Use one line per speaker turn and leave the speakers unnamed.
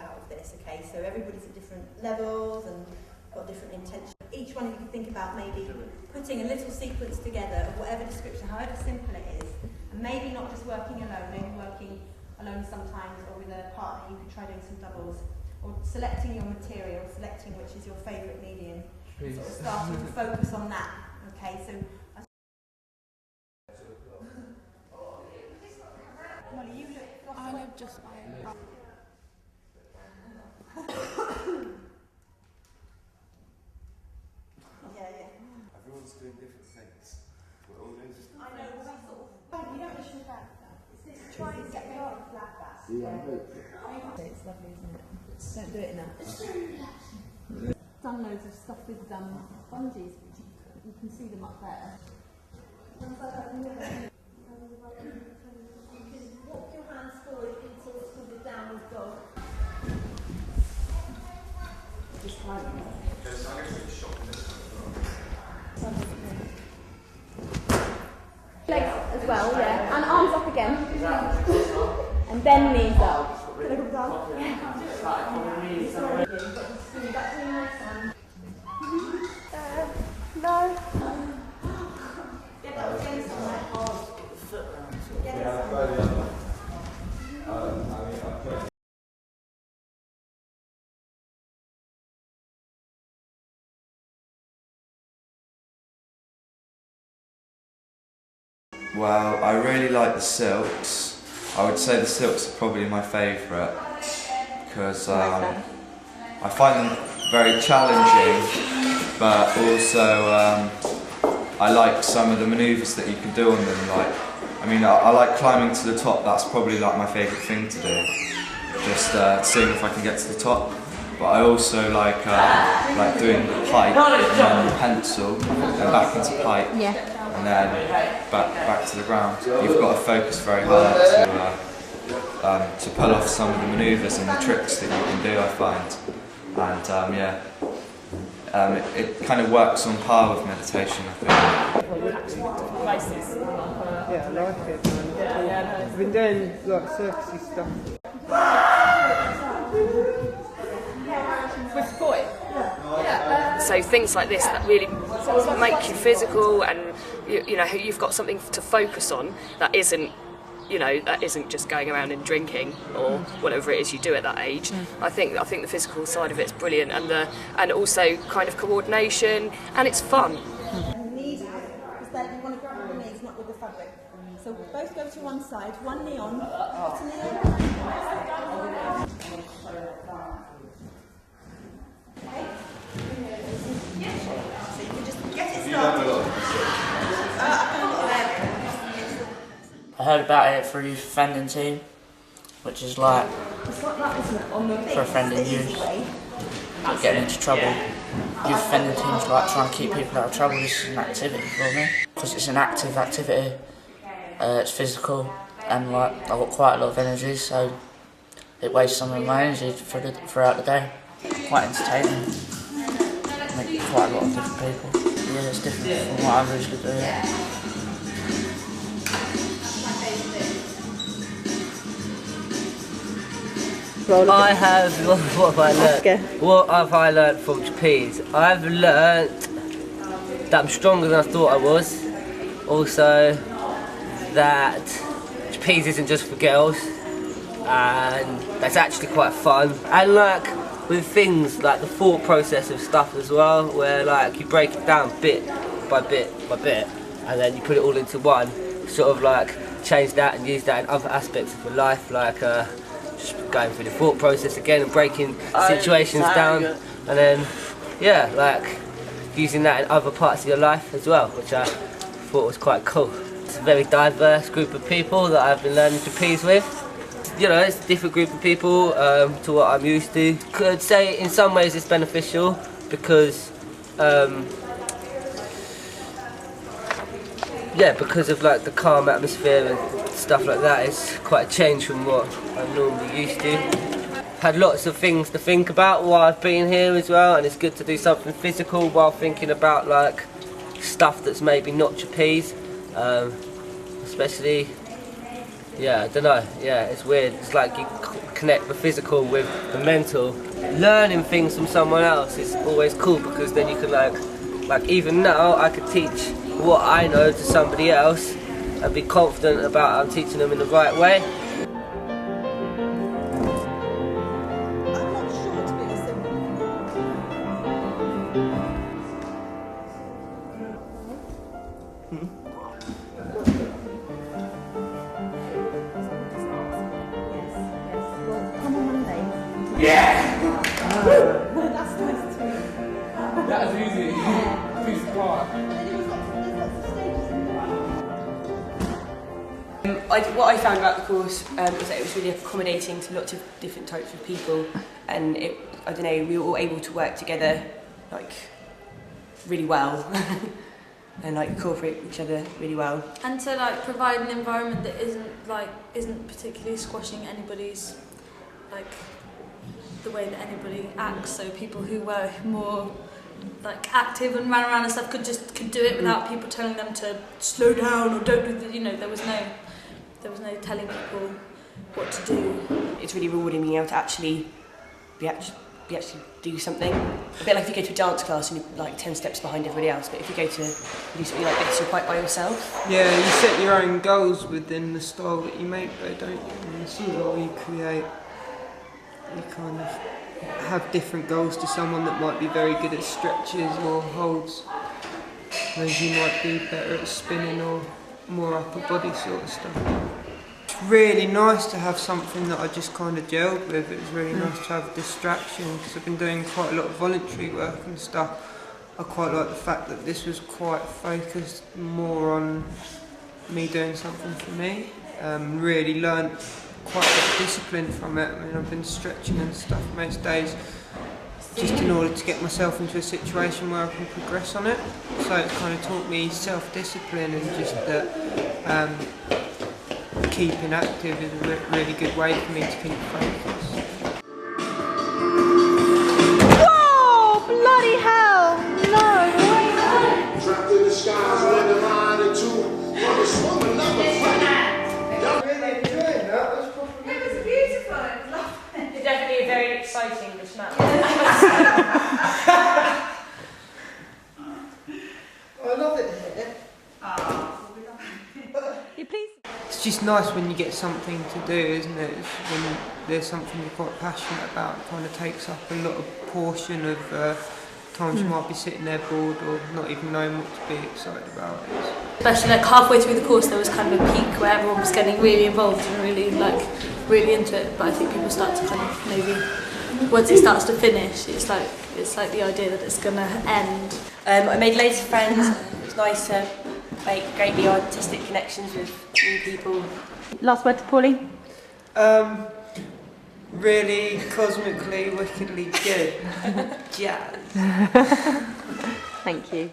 out of this, okay? So everybody's at different levels and got different intentions. Each one of you can think about maybe putting a little sequence together of whatever description, however simple it is, and maybe not just working alone, maybe working alone sometimes or with a partner. You could try doing some doubles, or selecting your material, selecting which is your favourite medium, sort of starting to focus on that, okay? So Molly, you look.
I look just fine.
Everyone's doing different things. We're all doing different things.
I know, well, we sort of. You don't want to show that. It's try and get rid of flat back. It's lovely, isn't it? Don't do it now. Done loads of stuff with bungees, which you can see them up there. You can walk your hands forward into what's called the downward dog. Just like legs as well, yeah. And arms up again. And then knees up. Can I come down? Yeah. No. Get that against
Well, I really like the silks. I would say the silks are probably my favourite because I find them very challenging, but also I like some of the manoeuvres that you can do on them. Like, I mean, I like climbing to the top. That's probably like my favourite thing to do. Just seeing if I can get to the top. But I also like doing pipe and then pencil and back into pipe.
yeah.
And then back to the ground. You've got to focus very hard to pull off some of the manoeuvres and the tricks that you can do, I find. And it kind of works on par with meditation, I think.
Yeah, I like it. I've been doing like circusy stuff.
With support. So things like this that really make you physical, and you know you've got something to focus on that isn't just going around and drinking or whatever it is you do at that age. I think the physical side of it's brilliant, and also kind of coordination, and it's fun.
Knees out, is that you want to grab with the knees, not with the fabric. So both go to one side, one knee on, put a knee on. Okay. So you can just get it started.
I heard about it through Fending Team, which is like for a friend in youth getting into trouble. Youth Fending Team's like trying to keep people out of trouble. This is an activity for me because it's an active activity. It's physical, and like I've got quite a lot of energy, so it wastes some of my energy throughout the day. Quite entertaining. Meet quite a lot of different people. Yeah, it's different from what I usually do.
I have, what have I learnt? What have I learnt from trapeze? I've learnt that I'm stronger than I thought I was. Also, that trapeze isn't just for girls, and that's actually quite fun. And like with things like the thought process of stuff as well, where like you break it down bit by bit by bit, and then you put it all into one. Sort of like change that and use that in other aspects of your life, like just going through the thought process again and breaking situations down, and then yeah, like using that in other parts of your life as well, which I thought was quite cool. It's a very diverse group of people that I've been learning trapeze with. You know, it's a different group of people to what I'm used to. Could say in some ways it's beneficial because yeah, because of like the calm atmosphere and stuff like that. It's quite a change from what I'm normally used to. Had lots of things to think about while I've been here as well, and it's good to do something physical while thinking about like stuff that's maybe not trapeze, especially, yeah, I don't know, yeah, it's weird. It's like you connect the physical with the mental. Learning things from someone else is always cool because then you can like even now I could teach what I know to somebody else and be confident about I'm teaching them in the right way.
I'm not sure to be a simple. Well, come on Monday.
Yeah!
That's nice to meet.
That was easy. Piece of part.
There's lots of stages in there.
What I found about the course was that it was really accommodating to lots of different types of people, and I don't know, we were all able to work together like really well and like incorporate each other really well.
And to like provide an environment that isn't particularly squashing anybody's like the way that anybody acts. So people who were more like active and ran around and stuff could do it without people telling them to slow down or don't do the, you know, there was no telling people what to do.
It's really rewarding being able to actually do something. A bit like if you go to a dance class and you're like 10 steps behind everybody else, but if you go to do something like this, you're quite by yourself.
Yeah, you set your own goals within the style that you make though, don't you? And the style you create, you kind of have different goals to someone that might be very good at stretches or holds, whereas you might be better at spinning or more upper body sort of stuff. It's really nice to have something that I just kind of gelled with. It was really nice to have a distraction because I've been doing quite a lot of voluntary work and stuff. I quite like the fact that this was quite focused more on me doing something for me. Really learnt quite a bit of discipline from it. I mean, I've been stretching and stuff most days just in order to get myself into a situation where I can progress on it. So it's kind of taught me self-discipline and just that keeping active is a really good way for me to keep focused.
Whoa! Bloody hell! No!
Trapped in the skies, with the mind and two. From the swim, another fight.
Really enjoying that. That's probably
It was beautiful. It was lovely.
It's definitely very exciting, the smell.
I love it here. It's just nice when you get something to do, isn't it? It's when there's something you're quite passionate about, it kind of takes up a lot of portion of times you might be sitting there bored or not even knowing what to be excited about.
Especially like halfway through the course there was kind of a peak where everyone was getting really involved and really into it, but I think people start to kind of maybe once it starts to finish it's like the idea that it's gonna end.
I made loads of friends. It was nice to make greatly artistic connections with new people.
Last word to Paulie?
Really cosmically, wickedly good. Jazz.
Thank you.